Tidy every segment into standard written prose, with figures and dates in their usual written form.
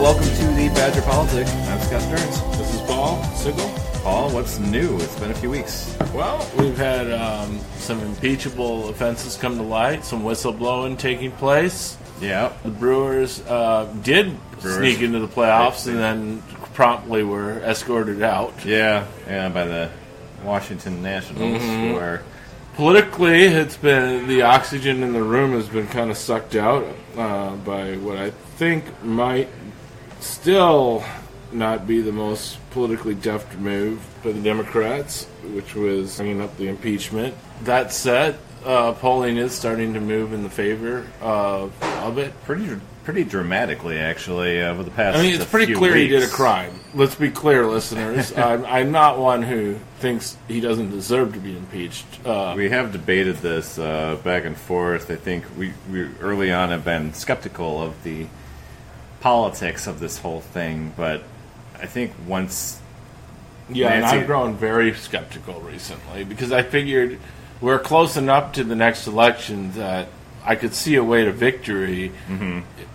welcome to the Badger Politic. I'm Scott Stearns. This is Paul Sigel. Paul, what's new? It's been a few weeks. Well, we've had some impeachable offenses come to light, some whistleblowing taking place. Yeah. The Brewers did sneak into the playoffs and then promptly were escorted out. Yeah, by the Washington Nationals, who are... Politically, it's been the oxygen in the room has been kind of sucked out by what I think might still not be the most politically deft move by the Democrats, which was bringing up the impeachment. That said, polling is starting to move in the favor of it. Pretty dramatically, actually, over the past. I mean, it's pretty clear he did a crime. Let's be clear, listeners. I'm not one who thinks he doesn't deserve to be impeached. We have debated this back and forth. I think we early on have been skeptical of the politics of this whole thing, but I think once... Yeah, and I've grown very skeptical recently because I figured we're close enough to the next election that I could see a way to victory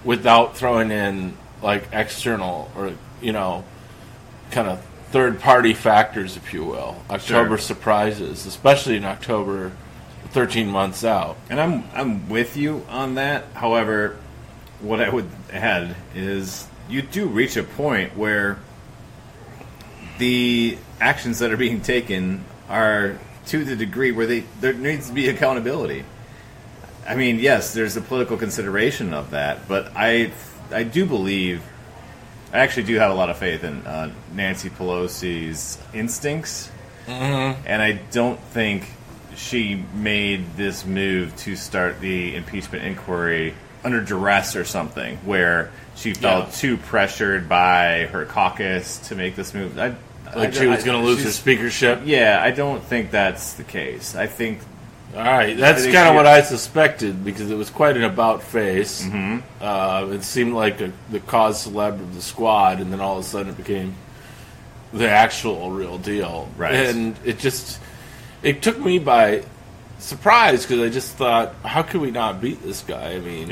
without throwing in like external or kind of third-party factors, if you will. October surprises, especially in October, 13 months out. And I'm with you on that. However, what I would add is you do reach a point where the actions that are being taken are to the degree where there needs to be accountability. I mean, yes, there's a political consideration of that, but I do believe, I actually do have a lot of faith in Nancy Pelosi's instincts, and I don't think she made this move to start the impeachment inquiry under duress or something, where she felt too pressured by her caucus to make this move. She was going to lose her speakership? Yeah, I don't think that's the case. I think... All right, that's kind of what I suspected because it was quite an about-face. It seemed like the cause celeb of the squad, and then all of a sudden it became the actual real deal. Right. And it took me by surprise because I just thought, how could we not beat this guy? I mean,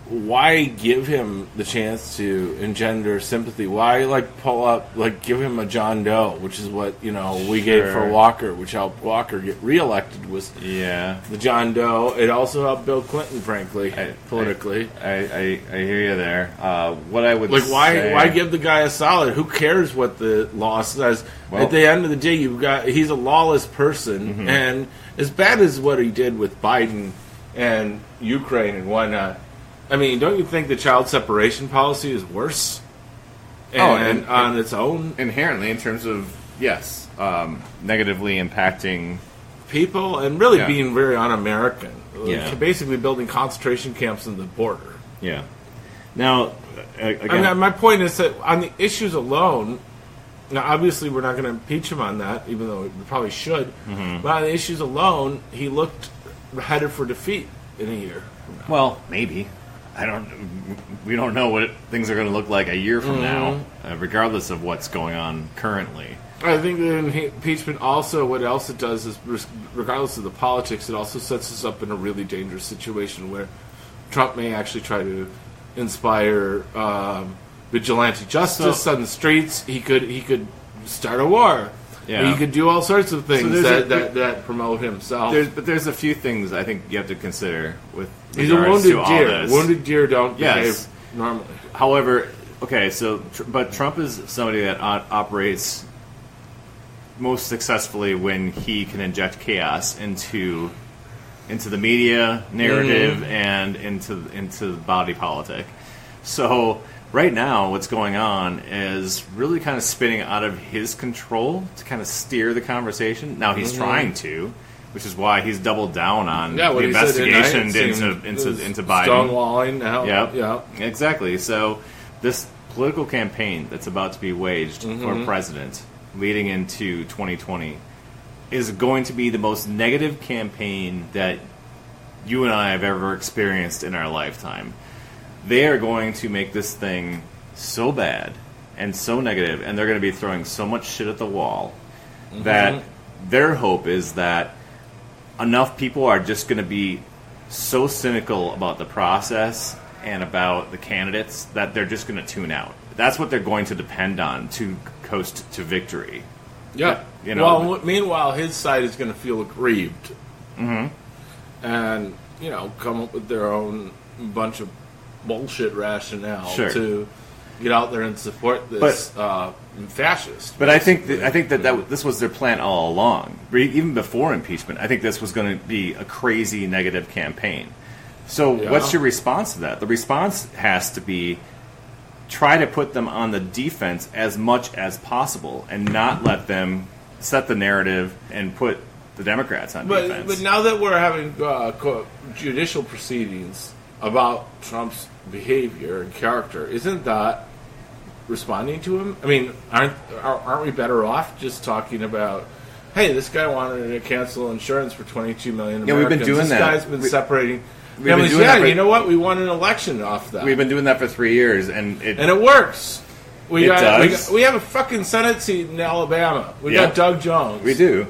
why give him the chance to engender sympathy? Why pull up, give him a John Doe, which is what we gave for Walker, which helped Walker get reelected. Was the John Doe? It also helped Bill Clinton, frankly, politically. I hear you there. What I would why give the guy a solid? Who cares what the law says? Well, at the end of the day, he's a lawless person, and as bad as what he did with Biden and Ukraine and whatnot, I mean, don't you think the child separation policy is worse? And on its own? Inherently, in terms of, negatively impacting people and really being very un-American. Basically building concentration camps on the border. Yeah. Now, again... my point is that on the issues alone... Now, obviously, we're not going to impeach him on that, even though we probably should. But on the issues alone, he looked headed for defeat in a year from now. Well, maybe. We don't know what things are going to look like a year from now, regardless of what's going on currently. I think the impeachment also, what else it does is, regardless of the politics, it also sets us up in a really dangerous situation where Trump may actually try to inspire... vigilante justice on the streets. He could start a war. Yeah. He could do all sorts of things that promote himself. But there's a few things I think you have to consider with he's a wounded deer. Wounded deer don't behave normally. However, but Trump is somebody that operates most successfully when he can inject chaos into the media narrative and into body politic. So right now, what's going on is really kind of spinning out of his control to kind of steer the conversation. Now he's trying to, which is why he's doubled down on the investigation into Biden. Stonewalling now. Yeah, exactly. So this political campaign that's about to be waged for president leading into 2020 is going to be the most negative campaign that you and I have ever experienced in our lifetime. They are going to make this thing so bad and so negative, and they're going to be throwing so much shit at the wall that their hope is that enough people are just going to be so cynical about the process and about the candidates that they're just going to tune out. That's what they're going to depend on to coast to victory. Yeah. Well, meanwhile, his side is going to feel aggrieved. Mm-hmm. And, come up with their own bunch of bullshit rationale to get out there and support this fascist. But I think that this was their plan all along. Even before impeachment, I think this was going to be a crazy negative campaign. So what's your response to that? The response has to be try to put them on the defense as much as possible and not let them set the narrative and put the Democrats on defense. But now that we're having judicial proceedings about Trump's behavior and character, isn't that responding to him? I mean, aren't we better off just talking about, hey, this guy wanted to cancel insurance for 22 million Americans. Yeah, we've been doing that. This guy's been separating families. You know what? We won an election off that. We've been doing that for 3 years, and it works. We have a fucking Senate seat in Alabama. We got Doug Jones. We do.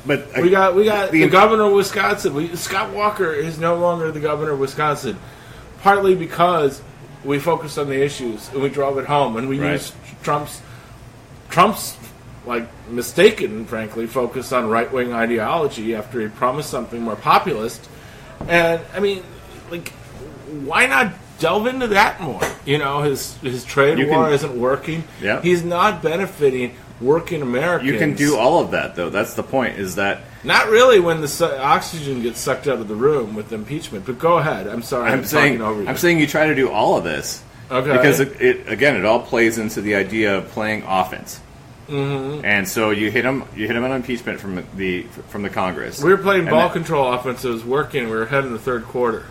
But we got the governor of Wisconsin. Scott Walker is no longer the governor of Wisconsin, partly because we focused on the issues and we drove it home, and we used Trump's like mistaken, frankly, focus on right wing ideology after he promised something more populist. And I mean, like, why not delve into that more? His trade war isn't working. Yeah. He's not benefiting working Americans. You can do all of that, though. That's the point, is that... Not really when the oxygen gets sucked out of the room with impeachment, but go ahead. I'm sorry. I'm saying you try to do all of this. Okay. Because, it all plays into the idea of playing offense. Mm-hmm. And so you hit him on impeachment from the Congress. We were playing ball control offense. It was working. We were ahead in the third quarter.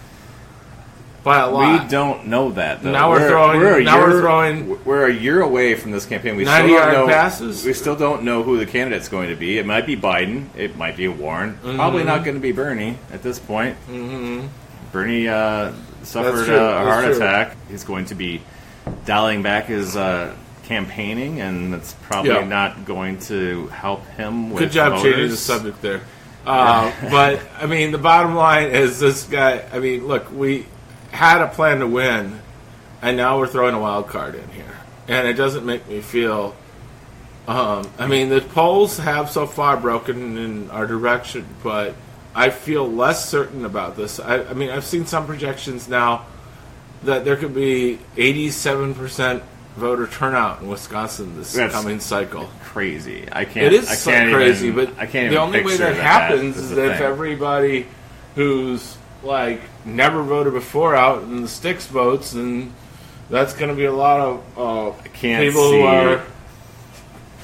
By a lot. We don't know that, though. We're a year away from this campaign. We 90-yard passes. We still don't know who the candidate's going to be. It might be Biden. It might be Warren. Mm-hmm. Probably not going to be Bernie at this point. Mm-hmm. Bernie suffered a heart attack. He's going to be dialing back his campaigning, and that's probably not going to help him with Good job voters. changing the subject there. But, I mean, the bottom line is this guy, I mean, look, we had a plan to win, and now we're throwing a wild card in here. And it doesn't make me feel... I mean, the polls have so far broken in our direction, but I feel less certain about this. I mean, I've seen some projections now that there could be 87% voter turnout in Wisconsin this coming cycle. Crazy. It is crazy, but I can't even the only way that happens is that if everybody who's never voted before out in the sticks votes, and that's going to be a lot of people who are...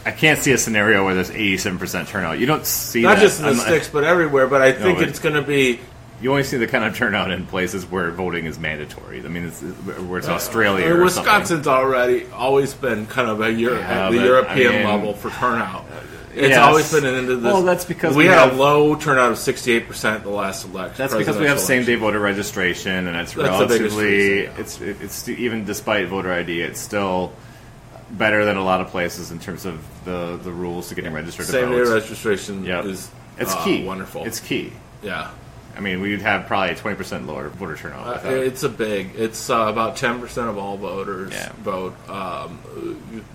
I can't see a scenario where there's 87% turnout. You don't see not that. Just in the sticks, but everywhere. But I think it's going to be... You only see the kind of turnout in places where voting is mandatory. I mean, where it's Australia or Wisconsin's always been kind of the European level for turnout. It's always been into this. Well, that's because we had a low turnout of 68% the last election. That's because we have same-day voter registration, and it's relatively... It's even despite voter ID, it's still better than a lot of places in terms of the rules to getting registered to vote. Same-day registration is key. Wonderful. It's key. Yeah. I mean, we'd have probably a 20% lower voter turnout. It's about 10% of all voters vote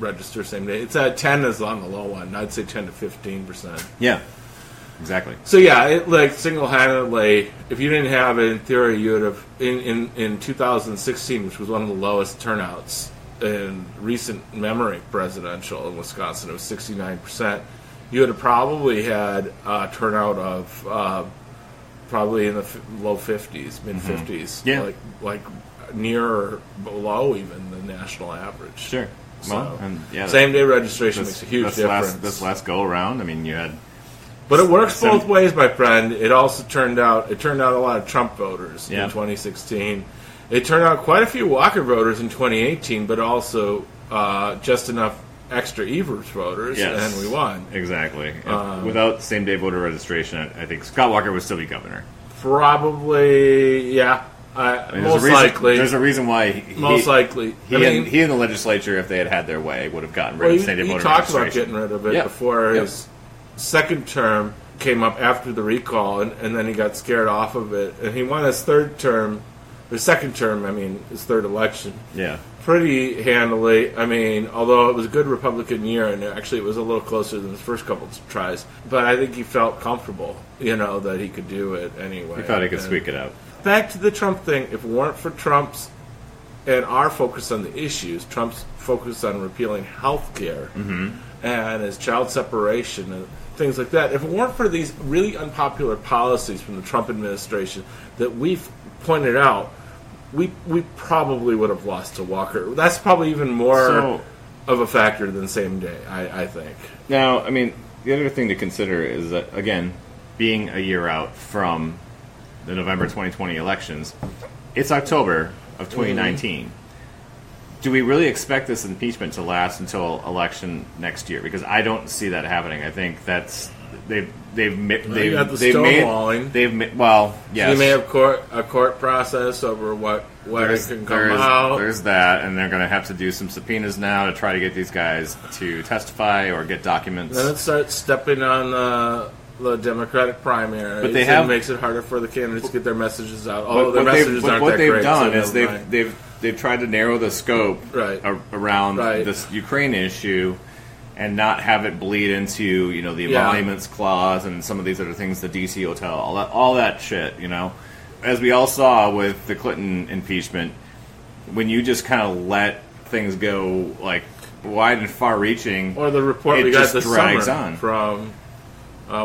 register same day. It's at 10 is on the low one. I'd say 10 to 15%. Yeah, exactly. So single-handedly, if you didn't have it, in theory, you would have in 2016, which was one of the lowest turnouts in recent memory presidential in Wisconsin. It was 69%. You would have probably had a turnout of probably in the low 50s, mid 50s, like near or below even the national average. Sure. Well, same day registration makes a huge difference. This last go around, I mean, you had. But it works both ways, my friend. It also turned out a lot of Trump voters in 2016. It turned out quite a few Walker voters in 2018, but also just enough extra Evers voters, and we won. Exactly. Without same-day voter registration, I think Scott Walker would still be governor. Probably, yeah. Most likely. There's a reason why he and the legislature, if they had their way, would have gotten rid of same-day voter registration. He talked about getting rid of it before his second term came up after the recall, and then he got scared off of it. And he won his third term or second term, his third election. Yeah. Pretty handily. Although it was a good Republican year, and actually it was a little closer than his first couple of tries. But I think he felt comfortable, that he could do it anyway. He thought he could squeak it out. Back to the Trump thing. If it weren't for Trump's and our focus on the issues, Trump's focus on repealing health care and his child separation and things like that, if it weren't for these really unpopular policies from the Trump administration that we've pointed out, we probably would have lost to Walker. That's probably even more of a factor than same day, I think. Now, the other thing to consider is that, again, being a year out from the November 2020 elections, it's October of 2019. Do we really expect this impeachment to last until election next year? Because I don't see that happening. I think that's they've got the stonewalling. Well, yes. So they may have a court process over where it can come out. There's that, and they're going to have to do some subpoenas now to try to get these guys to testify or get documents. Then it starts stepping on the Democratic primary. But it makes it harder for the candidates to get their messages out. Although their messages aren't that great. What they've done is they've tried to narrow the scope around this Ukraine issue and not have it bleed into the emoluments clause and some of these other things, the DC hotel, all that shit. As we all saw with the Clinton impeachment, when you just kind of let things go like wide and far-reaching, or the report we got this drags summer on from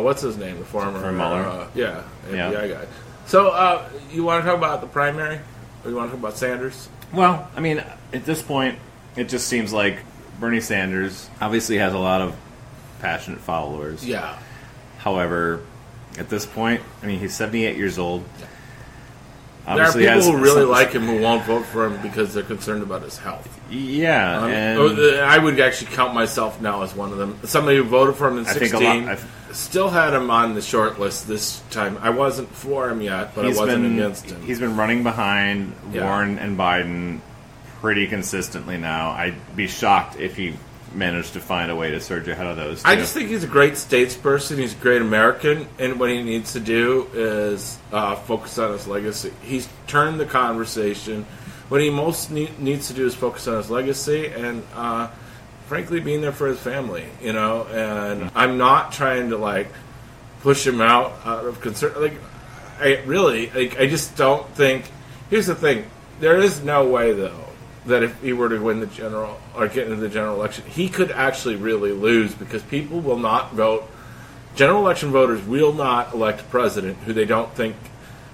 what's his name, the former Mueller, FBI guy. So you want to talk about the primary, or you want to talk about Sanders? Well, at this point, it just seems like Bernie Sanders obviously has a lot of passionate followers. Yeah. However, at this point, he's 78 years old. Obviously there are people who really like him who won't vote for him because they're concerned about his health. Yeah. I would actually count myself now as one of them. Somebody who voted for him in 2016 still had him on the short list this time. I wasn't for him yet, but I wasn't against him. He's been running behind Warren and Biden pretty consistently now. I'd be shocked if he managed to find a way to surge ahead of those two. I just think he's a great statesperson. He's a great American, and what he needs to do is focus on his legacy. He's turned the conversation. What he most needs to do is focus on his legacy and, frankly, being there for his family. And I'm not trying to push him out of concern. I just don't think. Here's the thing: there is no way, though, that if he were to win the general or get into the general election, he could actually really lose because people will not vote. General election voters will not elect a president who they don't think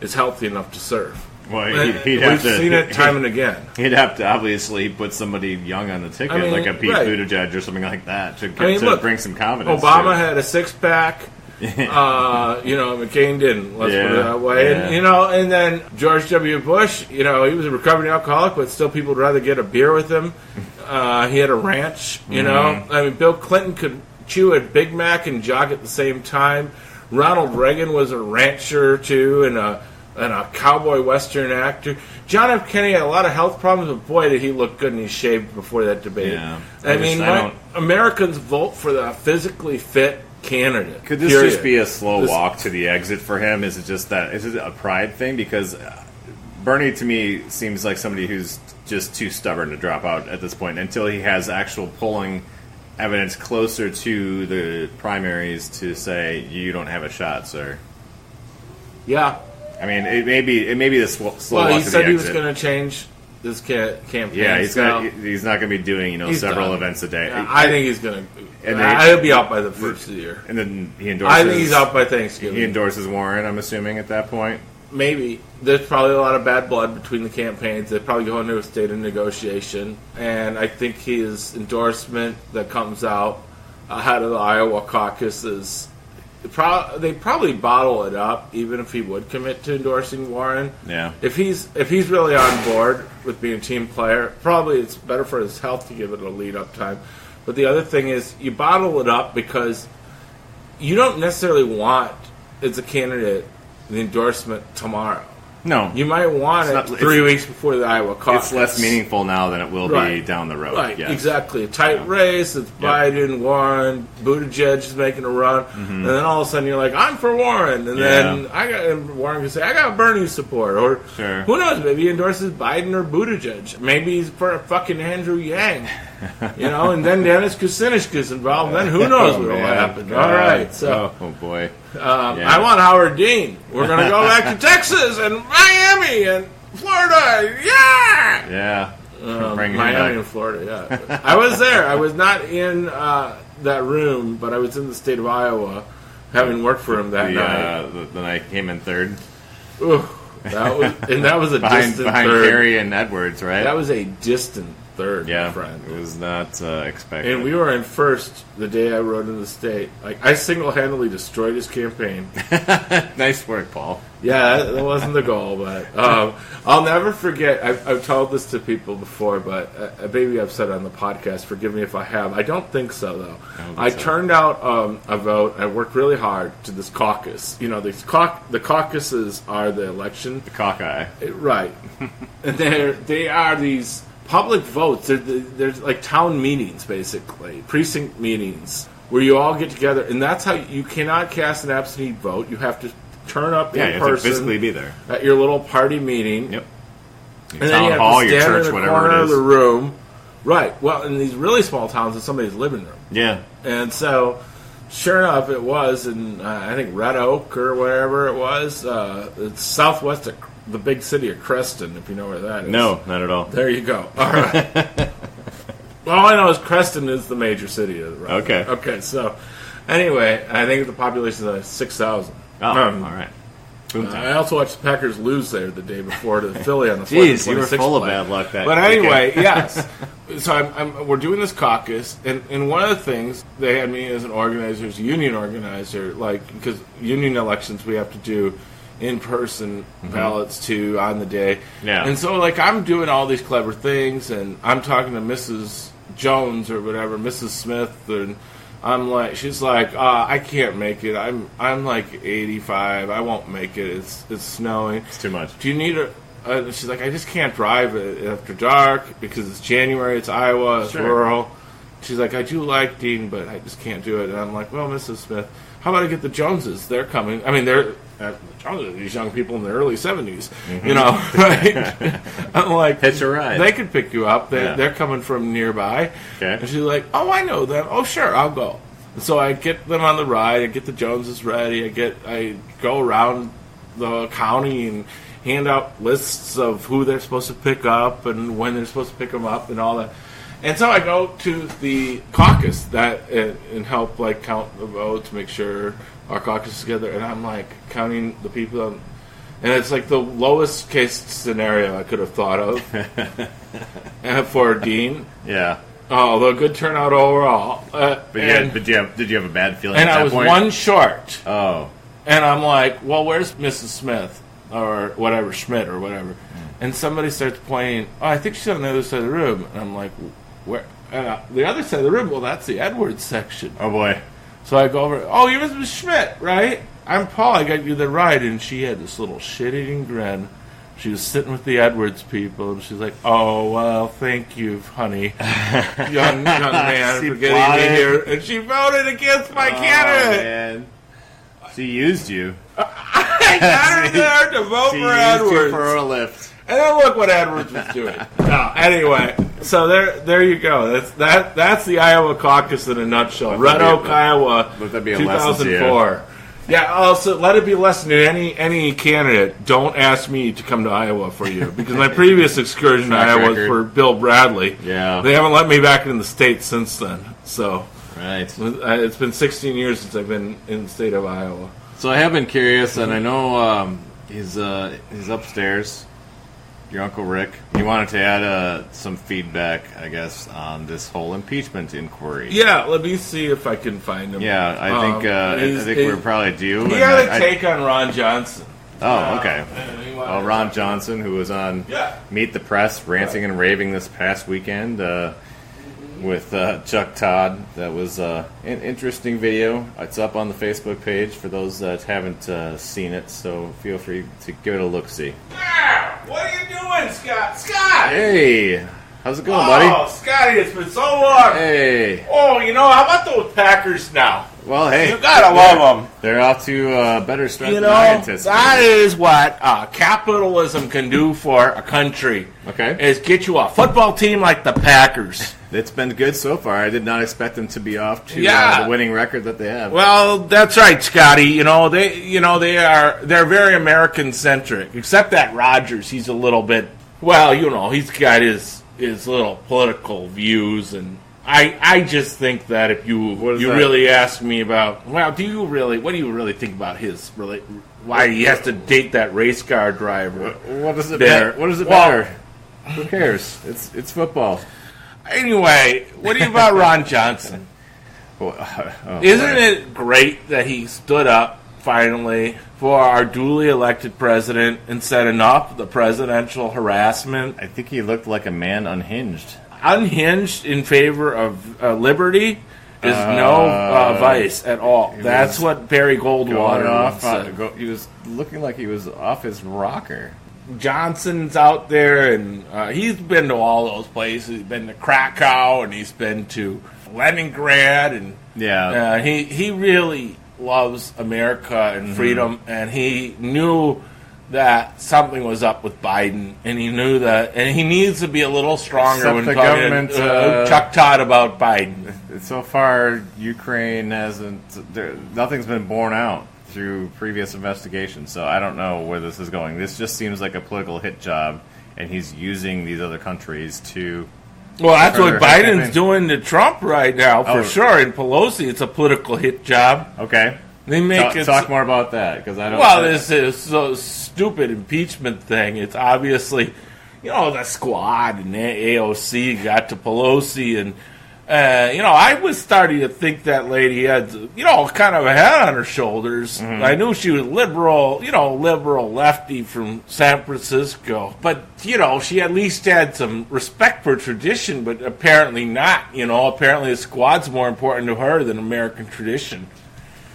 is healthy enough to serve. Well, we've seen it time and again. He'd have to obviously put somebody young on the ticket, like a Pete Buttigieg or something like that, to bring some confidence. Obama had a six-pack. McCain didn't. Let's put it that way. Yeah. And then George W. Bush, he was a recovering alcoholic, but still people would rather get a beer with him. He had a ranch. Bill Clinton could chew a Big Mac and jog at the same time. Ronald Reagan was a rancher too, and a cowboy western actor. John F. Kennedy had a lot of health problems, but boy, did he look good and he shaved before that debate. Yeah. Americans vote for the physically fit candidate. Could this just be a slow walk to the exit for him? Is it a pride thing? Because Bernie, to me, seems like somebody who's just too stubborn to drop out at this point until he has actual polling evidence closer to the primaries to say, you don't have a shot, sir. Yeah. It may be the slow walk to the exit. Well, he said he was going to change this campaign. Yeah, he's not going to be doing several events a day. Yeah, I think he's going to. He'll be out by the first of the year. And then he endorses. I think he's out by Thanksgiving. He endorses Warren, I'm assuming, at that point. Maybe. There's probably a lot of bad blood between the campaigns. They probably go into a state of negotiation. And I think his endorsement that comes out ahead of the Iowa caucus is. They probably bottle it up, even if he would commit to endorsing Warren. Yeah. If he's really on board with being a team player, probably it's better for his health to give it a lead up time. But the other thing is, you bottle it up because you don't necessarily want, as a candidate, the endorsement tomorrow. No. You might want it 3 weeks before the Iowa caucus. It's less meaningful now than it will be down the road. Right, yes. exactly. A tight race. It's Biden, Warren, Buttigieg is making a run. And then all of a sudden you're like, I'm for Warren. And then Warren can say, I got Bernie support. Or who knows, maybe he endorses Biden or Buttigieg. Maybe he's for fucking Andrew Yang. And then Dennis Kucinich gets involved. Then who knows what will happen. God. All right, so. Oh, boy. I want Howard Dean. We're going to go back to Texas and Miami and Florida. Yeah! Yeah. Miami and Florida, yeah. I was there. I was not in that room, but I was in the state of Iowa, having worked for him that night. The night came in third. Ooh, that was a distant behind third. Kerry and Edwards, right? That was a distant third, my friend. It was not expected. And we were in first the day I rode in the state. Like, I single-handedly destroyed his campaign. Nice work, Paul. Yeah, that wasn't the goal, but I'll never forget. I've told this to people before, but maybe I've said it on the podcast. Forgive me if I have. I don't think so, though. I turned out a vote. I worked really hard to this caucus. The caucuses are the election. The caucus. Right. And they are these public votes. There's like town meetings, basically, precinct meetings, where you all get together, and that's how you cannot cast an absentee vote. You have to turn up in person. You have to physically be there at your little party meeting. Yep. And then you have hall, to your stand church, in the whatever corner it of is. the room. Right. Well, in these really small towns, it's somebody's living room. Yeah. And so, sure enough, it was in I think Red Oak or wherever it was. It's southwest of the big city of Creston, if you know where that is. No, not at all. There you go. All right. All I know is Creston is the major city. Right? Okay. Okay, so anyway, I think the population is 6,000. Oh, all right. I also watched the Packers lose there the day before to Philly on the jeez, you were full of bad luck that. But anyway, yes. So we're doing this caucus, and one of the things they had me as an organizer, as a union organizer, because union elections we have to do in-person ballots too on the day. Yeah. And so I'm doing all these clever things, and I'm talking to Mrs. Jones or whatever, Mrs. Smith, and she's like, I can't make it. I'm like 85. I won't make it. It's snowing. It's too much. Do you need she's like, I just can't drive it after dark because it's January. It's Iowa. It's rural. She's like, I do like Dean, but I just can't do it. And I'm like, well, Mrs. Smith, how about I get the Joneses? They're coming. I mean, they're Joneses, these young people in the early 70s. Right? I'm like, hitch a ride. They could pick you up. They're coming from nearby. Okay. And she's like, oh, I know them. Oh, sure, I'll go. And so I get them on the ride. I get the Joneses ready. I go around the county and hand out lists of who they're supposed to pick up and when they're supposed to pick them up and all that. And so I go to the caucus and help count the votes, make sure our caucus is together. And I'm counting the people, and it's the lowest case scenario I could have thought of. And for Dean, yeah. Although a good turnout overall. Did you have a bad feeling? And at that I was point? one short. Oh. And I'm like, well, where's Mrs. Smith or whatever, Schmidt or whatever? And somebody starts pointing. Oh, I think she's on the other side of the room. And I'm like, where? The other side of the room? Well, that's the Edwards section. Oh, boy. So I go over. Oh, you're Mrs. Schmidt, right? I'm Paul. I got you the ride. And she had this little shit-eating grin. She was sitting with the Edwards people, and she's like, oh, well, thank you, honey. young man, for getting me here. And she voted against my candidate. Man. She used you. I got her there to vote for Edwards. She used you for a lift. And then look what Edwards was doing. Anyway, so there you go. That's the Iowa caucus in a nutshell. Red Oak, Iowa, Let that be a lesson to you. 2004. Yeah, also, let it be a lesson to any candidate. Don't ask me to come to Iowa for you. Because my previous excursion to Iowa was for Bill Bradley. Yeah. They haven't let me back in the state since then. So, right. It's been 16 years since I've been in the state of Iowa. So I have been curious, and I know he's upstairs, your Uncle Rick. He wanted to add some feedback, I guess, on this whole impeachment inquiry. Yeah, let me see if I can find him. Yeah, I think we're probably due. He had a take on Ron Johnson. Oh, okay. Ron Johnson, who was on Meet the Press, ranting and raving this past weekend. with Chuck Todd. That was an interesting video. It's up on the Facebook page for those that haven't seen it, so feel free to give it a look-see. What are you doing, Scott? Scott! Hey! How's it going, buddy? Oh, Scotty, it's been so long. Hey. Oh, how about those Packers now? Well, hey. You gotta love them. They're off to better start than I anticipated. That is what capitalism can do for a country. Okay. Is get you a football team like the Packers. It's been good so far. I did not expect them to be off to the winning record that they have. Well, that's right, Scotty. They're very American centric. Except that Rodgers, he's a little bit. Well, he's got his little political views, and I just think that if you really ask me about, what do you really think about why he has to date that race car driver? What does it matter? Who cares? It's football. Anyway, what do you about Ron Johnson? Isn't it great that he stood up finally for our duly elected president and said enough of the presidential harassment? I think he looked like a man unhinged. Unhinged in favor of liberty is no vice at all. That's what Barry Goldwater said. He was looking like he was off his rocker. Johnson's out there, and he's been to all those places. He's been to Krakow, and he's been to Leningrad, and he really loves America and freedom, and he knew that something was up with Biden, and he knew that, and he needs to be a little stronger when talking to Chuck Todd about Biden. So far, Ukraine nothing's been borne out through previous investigations, so I don't know where this is going. This just seems like a political hit job, and he's using these other countries to... Well, that's what Biden's doing to Trump right now, for sure. And Pelosi, it's a political hit job. Okay. Talk more about that, because I don't... Well, this is so stupid impeachment thing. It's obviously, the squad and the AOC got to Pelosi, and I was starting to think that lady had, kind of a head on her shoulders. Mm-hmm. I knew she was liberal lefty from San Francisco. But, she at least had some respect for tradition, but apparently not. Apparently the squad's more important to her than American tradition.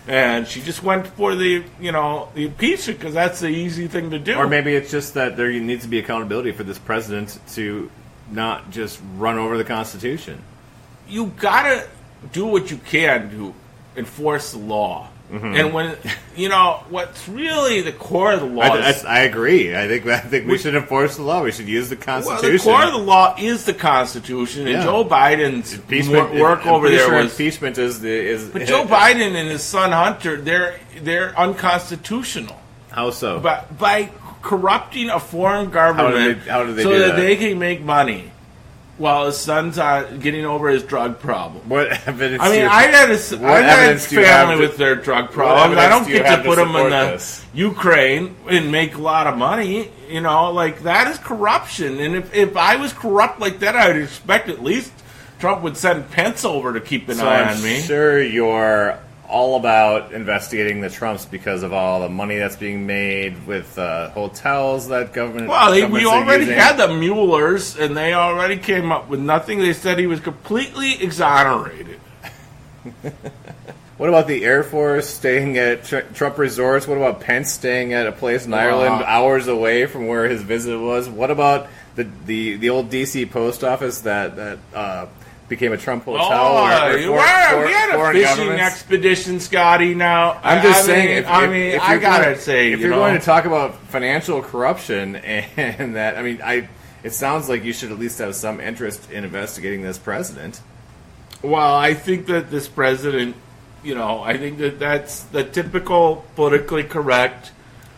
And she just went for the impeachment because that's the easy thing to do. Or maybe it's just that there needs to be accountability for this president to not just run over the Constitution. You gotta do what you can to enforce the law, and when what's really the core of the law. I agree. I think we should enforce the law. We should use the Constitution. Well, the core of the law is the Constitution, and Joe Biden's work over there was impeachment is. But Joe Biden and his son Hunter, they're unconstitutional. How so? By corrupting a foreign government how did they so do that they can make money. While his son's getting over his drug problem. What evidence? I had family with their drug problem. I don't get to put them in the Ukraine and make a lot of money. That is corruption. And if I was corrupt like that, I would expect at least Trump would send Pence over to keep an eye on me. I'm sure you're all about investigating the Trumps because of all the money that's being made with hotels that government. Well, we already had the Muellers, and they already came up with nothing. They said he was completely exonerated. What about the Air Force staying at Trump resorts? What about Pence staying at a place in Ireland hours away from where his visit was? What about the old D.C. post office that became a Trump hotel? We had a fishing expedition, Scotty. Now I'm just saying. I gotta say, if you're going to talk about financial corruption and that, it sounds like you should at least have some interest in investigating this president. Well, I think that this president, I think that's the typical politically correct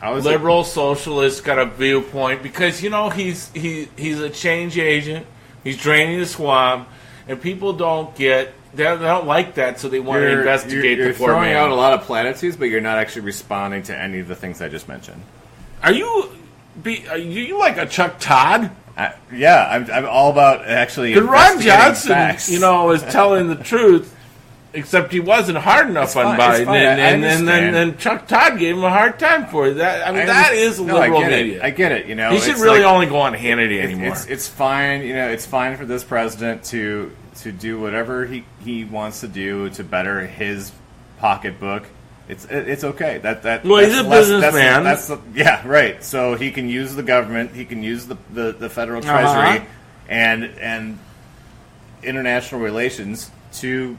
liberal socialist kind of viewpoint because he's a change agent. He's draining the swamp. And people they don't like that, so they want to investigate the poor man. You're throwing out a lot of platitudes, but you're not actually responding to any of the things I just mentioned. Are you like a Chuck Todd? I'm all about actually. Ron Johnson, is telling the truth. Except he wasn't hard enough on Biden, and then Chuck Todd gave him a hard time for it. That is a liberal media. I get it. He should really only go on Hannity anymore. It's fine. It's fine for this president to do whatever he wants to do to better his pocketbook. It's okay. He's a businessman. Yeah, right. So he can use the government. He can use the federal treasury and international relations to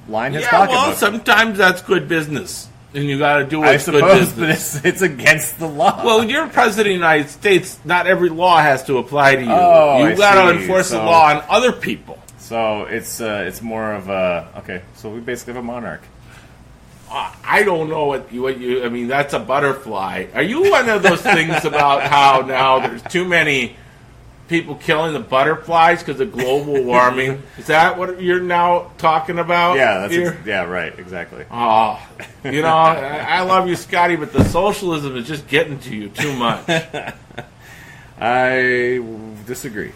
line his pocketbook. Well, sometimes that's good business, and you got to do what's good business. But it's against the law. Well, when you're president of the United States, not every law has to apply to you. You got to enforce the law on other people. So it's more of okay. So we basically have a monarch. I don't know what you. I mean, that's a butterfly. Are you one of those things about how now there's too many people killing the butterflies because of global warming? Is that what you're now talking about? Yeah, right, exactly. I love you, Scotty, but the socialism is just getting to you too much. I disagree.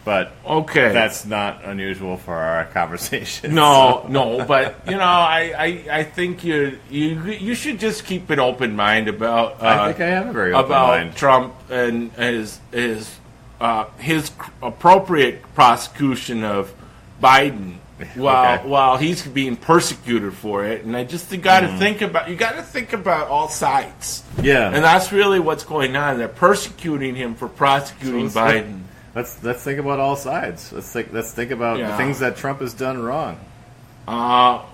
But okay, that's not unusual for our conversation. No, but I think you should just keep an open mind about. I think I have a very open mind about Trump and his appropriate prosecution of Biden while he's being persecuted for it. And I just got to think about all sides. Yeah, and that's really what's going on. They're persecuting him for prosecuting Biden. Let's think about all sides. Let's think about the things that Trump has done wrong.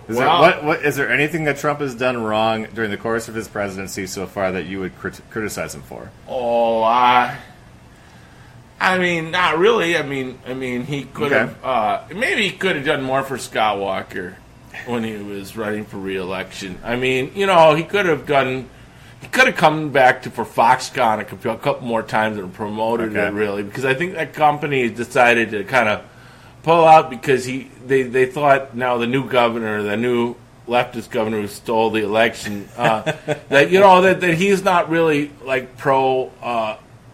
Is there anything that Trump has done wrong during the course of his presidency so far that you would criticize him for? I mean, not really. I mean, he could have. Maybe he could have done more for Scott Walker when he was running for re-election. I mean, he could have done. He could have come back for Foxconn a couple more times and promoted it, really, because I think that company decided to kind of pull out because they thought now the new leftist governor who stole the election that he's not really like pro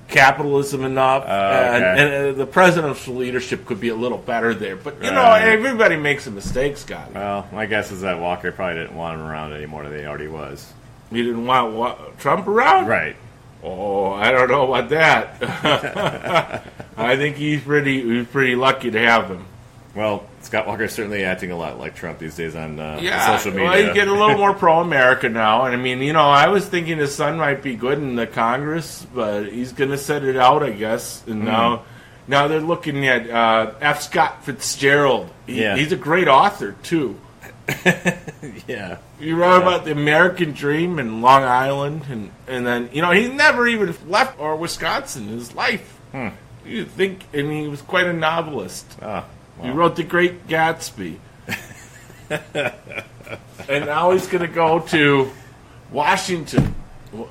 capitalism enough, and the presidential leadership could be a little better there. But everybody makes a mistake, Scott. Well, my guess is that Walker probably didn't want him around any more than he already was. You didn't want Trump around? Right. Oh, I don't know about that. I think he's pretty lucky to have him. Well, Scott Walker's certainly acting a lot like Trump these days on social media. Well, he's getting a little more pro-America now. And I mean, I was thinking his son might be good in the Congress, but he's going to set it out, I guess. And now they're looking at F. Scott Fitzgerald. He's a great author, too. Yeah. You wrote about the American Dream in Long Island, and then he's never even left Wisconsin in his life. You think, and he was quite a novelist. Wow. He wrote The Great Gatsby, and now he's going to go to Washington.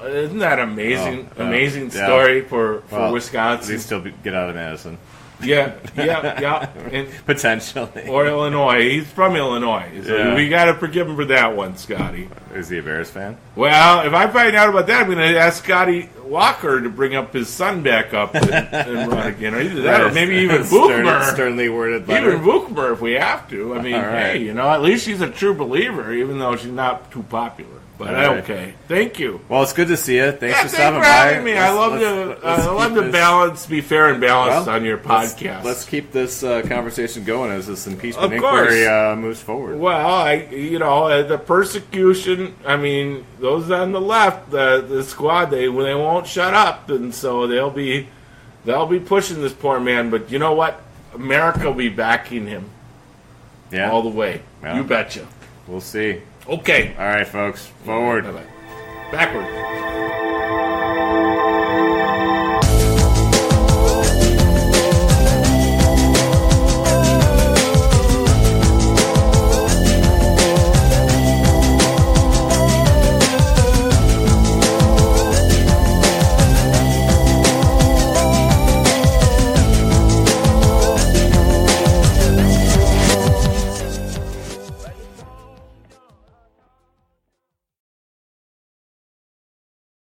Isn't that amazing? Amazing story for Wisconsin. Does he still get out of Madison? Yeah. And potentially. Or Illinois. He's from Illinois. So we got to forgive him for that one, Scotty. Is he a Bears fan? Well, if I find out about that, I'm going to ask Scotty Walker to bring up his son back up and run again. Or either that, or maybe even Buchmer. Sternly worded letter. Even Buchmer, if we have to. I mean, hey, at least she's a true believer, even though she's not too popular. But okay, thank you. Well, it's good to see you. Thanks for stopping by. Having me. I love to balance, be fair and balanced on your podcast. Let's keep this conversation going as this impeachment inquiry moves forward. Well, the persecution. I mean, those on the left, the squad, they won't shut up, and so they'll be pushing this poor man. But you know what? America will be backing him. Yeah, all the way. Well, you betcha. We'll see. Okay. All right, folks. Forward. Bye-bye. Backward.